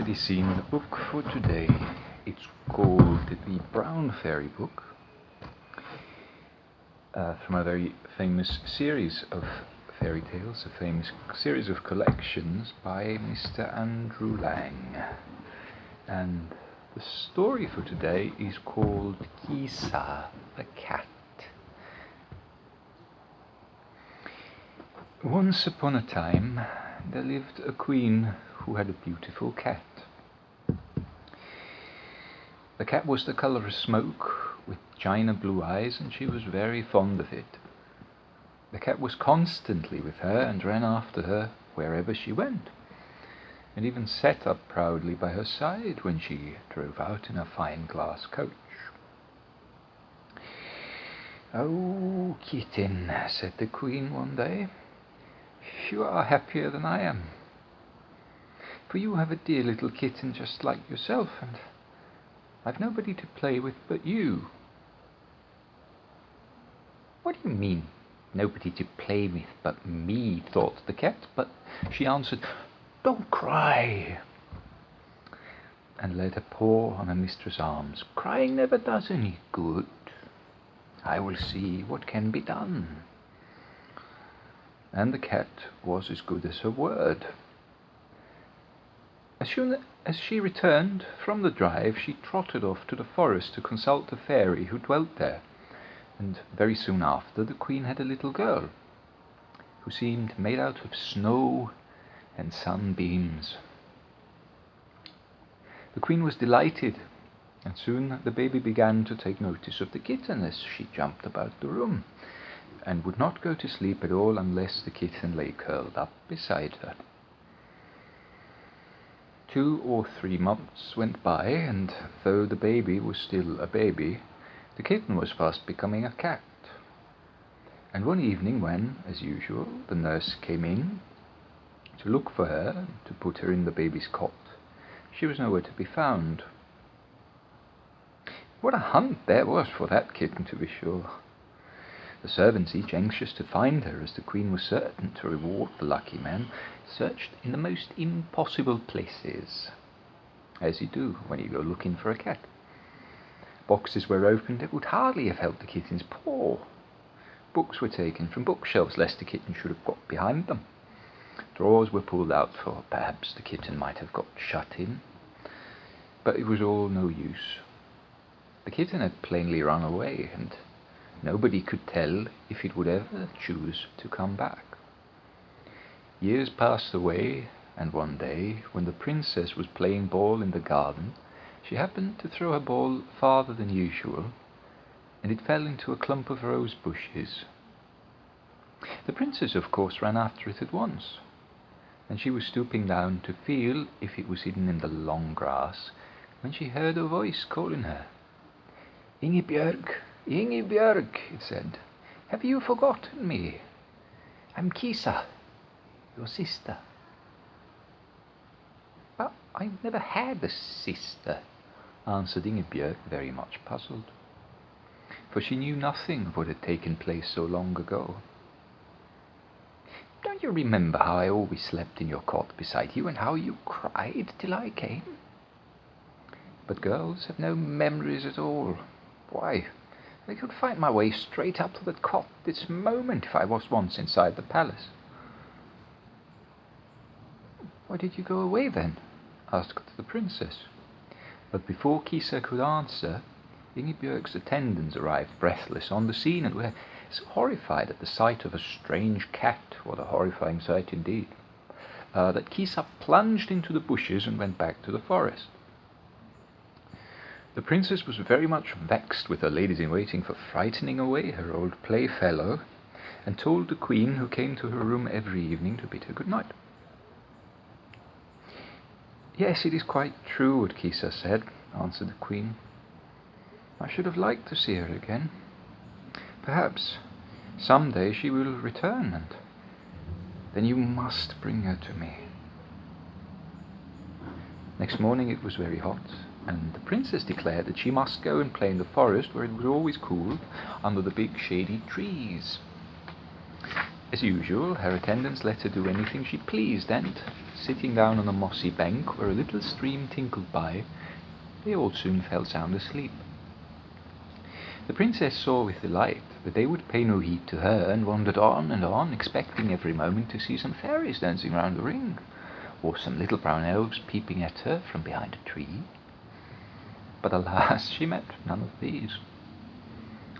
already seen the book for today. It's called The Brown Fairy Book, from a very famous series of fairy tales, a famous series of collections by Mr. Andrew Lang. And the story for today is called Kisa, the cat. Once upon a time, there lived a queen who had a beautiful cat. The cat was the colour of smoke, with china blue eyes, and she was very fond of it. The cat was constantly with her and ran after her wherever she went, and even sat up proudly by her side when she drove out in a fine glass coach. "Oh, kitten," said the queen one day, "you are happier than I am, for you have a dear little kitten just like yourself, and I've nobody to play with but you." "What do you mean, nobody to play with but me?" thought the cat, but she answered, "Don't cry," and laid her paw on her mistress' arms. "Crying never does any good. I will see what can be done." And the cat was as good as her word. As soon as she returned from the drive, she trotted off to the forest to consult the fairy who dwelt there, and very soon after the queen had a little girl, who seemed made out of snow and sunbeams. The queen was delighted, and soon the baby began to take notice of the kitten as she jumped about the room, and would not go to sleep at all unless the kitten lay curled up beside her. 2 or 3 months went by, and though the baby was still a baby, the kitten was fast becoming a cat. And one evening when, as usual, the nurse came in to look for her, to put her in the baby's cot, she was nowhere to be found. What a hunt there was for that kitten, to be sure! The servants, each anxious to find her, as the queen was certain to reward the lucky man, searched in the most impossible places, as you do when you go looking for a cat. Boxes were opened that would hardly have held the kitten's paw. Books were taken from bookshelves lest the kitten should have got behind them. Drawers were pulled out, for perhaps the kitten might have got shut in. But it was all no use. The kitten had plainly run away, and nobody could tell if it would ever choose to come back. Years passed away, and one day, when the princess was playing ball in the garden, she happened to throw her ball farther than usual, and it fell into a clump of rose bushes. The princess, of course, ran after it at once, and she was stooping down to feel if it was hidden in the long grass, when she heard a voice calling her. "Ingebjörg, Ingebjörg," it said, "have you forgotten me? I'm Kisa, your sister." "But I've never had a sister," answered Ingebjörg, very much puzzled, for she knew nothing of what had taken place so long ago. "Don't you remember how I always slept in your cot beside you, and how you cried till I came?" But girls have no memories at all. Why, I could find my way straight up to that cot this moment if I was once inside the palace. "Why did you go away then?" asked the princess. But before Kisa could answer, Ingebjörg's attendants arrived breathless on the scene, and were so horrified at the sight of a strange cat, what a horrifying sight indeed, that Kisa plunged into the bushes and went back to the forest. The princess was very much vexed with her ladies-in-waiting for frightening away her old playfellow, and told the queen, who came to her room every evening, to bid her good night. "Yes, it is quite true what Kisa said," answered the queen. "I should have liked to see her again. Perhaps some day she will return, and then you must bring her to me." Next morning it was very hot, and the princess declared that she must go and play in the forest, where it was always cool, under the big shady trees. As usual, her attendants let her do anything she pleased, and, sitting down on a mossy bank where a little stream tinkled by, they all soon fell sound asleep. The princess saw with delight that they would pay no heed to her, and wandered on, expecting every moment to see some fairies dancing round the ring, or some little brown elves peeping at her from behind a tree. But alas, she met none of these.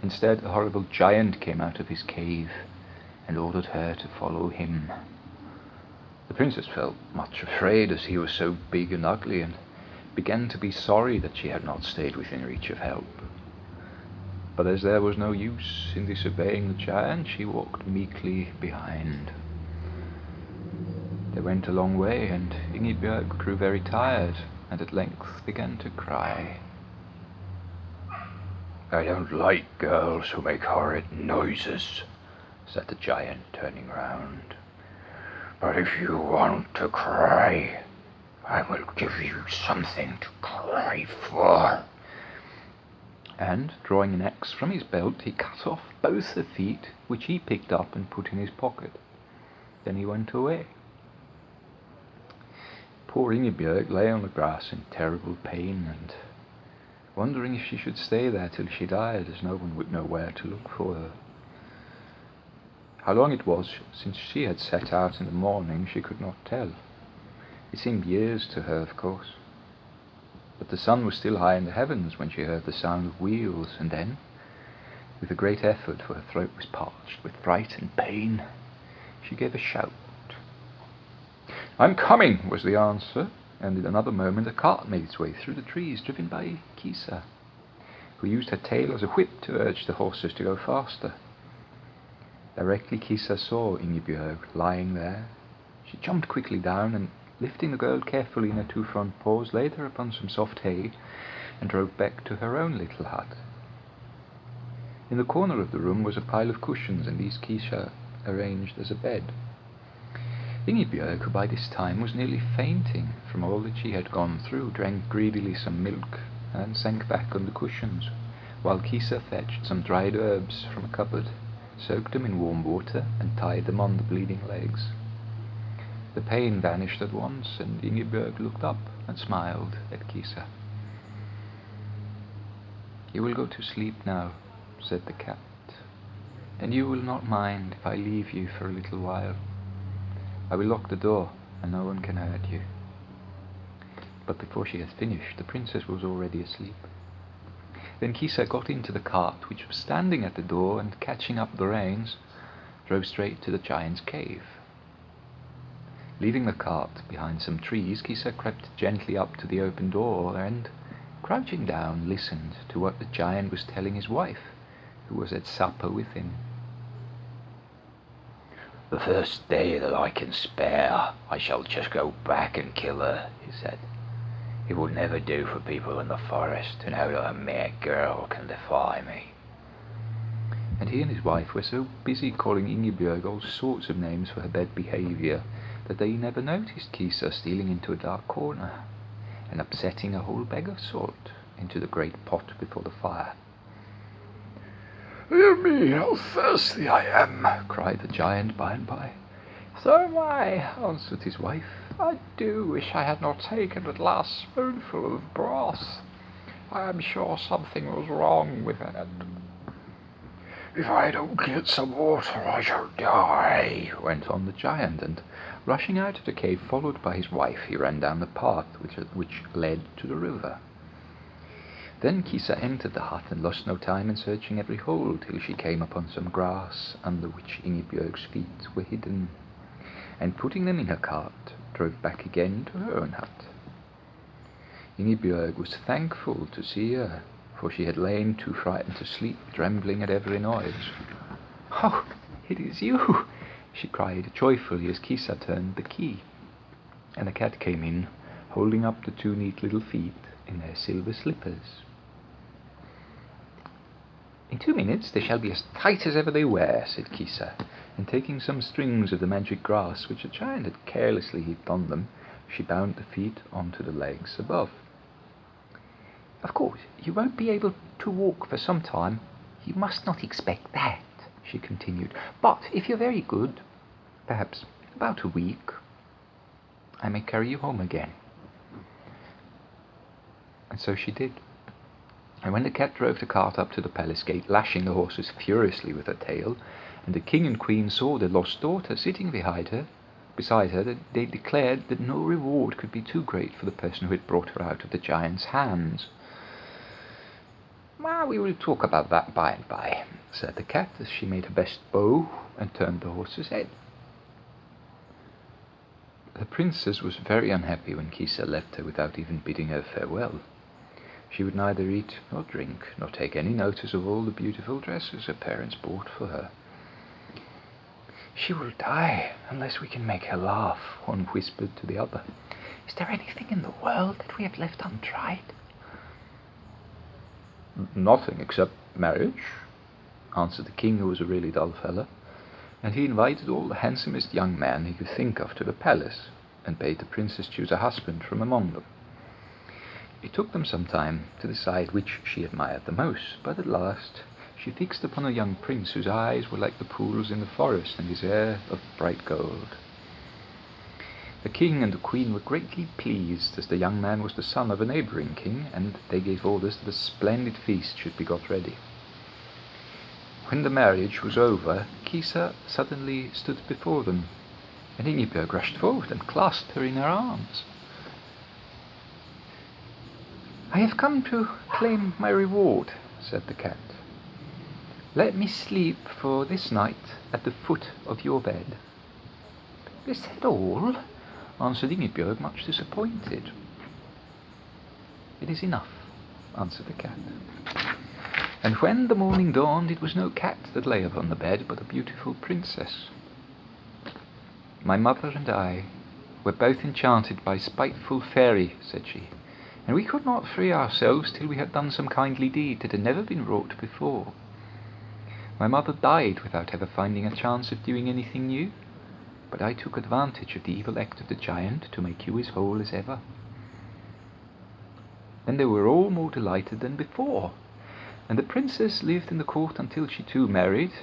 Instead, a horrible giant came out of his cave and ordered her to follow him. The princess felt much afraid, as he was so big and ugly, and began to be sorry that she had not stayed within reach of help. But as there was no use in disobeying the giant, she walked meekly behind. They went a long way, and Ingebjörg grew very tired, and at length began to cry. "I don't like girls who make horrid noises," said the giant, turning round. "But if you want to cry, I will give you something to cry for." And, drawing an axe from his belt, he cut off both the feet, which he picked up and put in his pocket. Then he went away. Poor Ingebjörg lay on the grass in terrible pain, and wondering if she should stay there till she died, as no one would know where to look for her. How long it was since she had set out in the morning she could not tell. It seemed years to her, of course. But the sun was still high in the heavens when she heard the sound of wheels, and then, with a great effort, for her throat was parched with fright and pain, she gave a shout. "I'm coming," was the answer, and in another moment a cart made its way through the trees, driven by Kisa, who used her tail as a whip to urge the horses to go faster. Directly Kisa saw Ingebjörg lying there, she jumped quickly down, and lifting the girl carefully in her two front paws, laid her upon some soft hay and drove back to her own little hut. In the corner of the room was a pile of cushions, and these Kisa arranged as a bed. Ingebjörg, who by this time was nearly fainting from all that she had gone through, drank greedily some milk and sank back on the cushions, while Kisa fetched some dried herbs from a cupboard, soaked them in warm water, and tied them on the bleeding legs. The pain vanished at once, and Ingebjörg looked up and smiled at Kisa. "You will go to sleep now," said the cat, "and you will not mind if I leave you for a little while. I will lock the door, and no one can hurt you." But before she had finished, the princess was already asleep. Then Kisa got into the cart, which was standing at the door, and catching up the reins, drove straight to the giant's cave. Leaving the cart behind some trees, Kisa crept gently up to the open door and, crouching down, listened to what the giant was telling his wife, who was at supper with him. "The first day that I can spare, I shall just go back and kill her," he said. "It would never do for people in the forest to know that a mere girl can defy me." And he and his wife were so busy calling Ingebjörg all sorts of names for her bad behaviour that they never noticed Kisa stealing into a dark corner and upsetting a whole bag of salt into the great pot before the fire. "Dear me, how thirsty I am!" cried the giant by and by. "So am I," answered his wife. "I do wish I had not taken that last spoonful of broth. I am sure something was wrong with it." "If I don't get some water, I shall die," went on the giant, and rushing out of the cave, followed by his wife, he ran down the path which led to the river. Then Kisa entered the hut and lost no time in searching every hole till she came upon some grass under which Ingebjörg's feet were hidden, and putting them in her cart, drove back again to her own hut. Ingebjörg was thankful to see her, for she had lain too frightened to sleep, trembling at every noise. "Oh, it is you!" she cried joyfully as Kisa turned the key, and the cat came in, holding up the two neat little feet in their silver slippers. "In 2 minutes they shall be as tight as ever they were," said Kisa, and taking some strings of the magic grass which the giant had carelessly heaped on them, she bound the feet onto the legs above. "Of course, you won't be able to walk for some time. You must not expect that," she continued. "But if you're very good, perhaps about a week, I may carry you home again." And so she did. And when the cat drove the cart up to the palace gate, lashing the horses furiously with her tail, and the king and queen saw the lost daughter sitting beside her, they declared that no reward could be too great for the person who had brought her out of the giant's hands. "Well, we will talk about that by and by," said the cat, as she made her best bow and turned the horse's head. The princess was very unhappy when Kisa left her without even bidding her farewell. She would neither eat nor drink, nor take any notice of all the beautiful dresses her parents bought for her. "She will die unless we can make her laugh," one whispered to the other. "Is there anything in the world that we have left untried?" "Nothing except marriage," answered the king, who was a really dull fellow, and he invited all the handsomest young men he could think of to the palace, and bade the princess choose a husband from among them. It took them some time to decide which she admired the most, but at last she fixed upon a young prince whose eyes were like the pools in the forest, and his hair of bright gold. The king and the queen were greatly pleased, as the young man was the son of a neighbouring king, and they gave orders that a splendid feast should be got ready. When the marriage was over, Kisa suddenly stood before them, and Ingebjörg rushed forward and clasped her in her arms. "I have come to claim my reward," said the cat. "Let me sleep for this night at the foot of your bed." "Is that all?" answered Ingebjörg, much disappointed. "It is enough," answered the cat. And when the morning dawned, it was no cat that lay upon the bed, but a beautiful princess. "My mother and I were both enchanted by a spiteful fairy," said she, "and we could not free ourselves till we had done some kindly deed that had never been wrought before. My mother died without ever finding a chance of doing anything new, but I took advantage of the evil act of the giant to make you as whole as ever." Then they were all more delighted than before, and the princess lived in the court until she too married.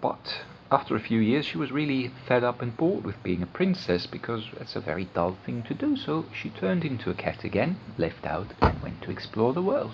But after a few years she was really fed up and bored with being a princess, because that's a very dull thing to do, so she turned into a cat again, left out, and went to explore the world.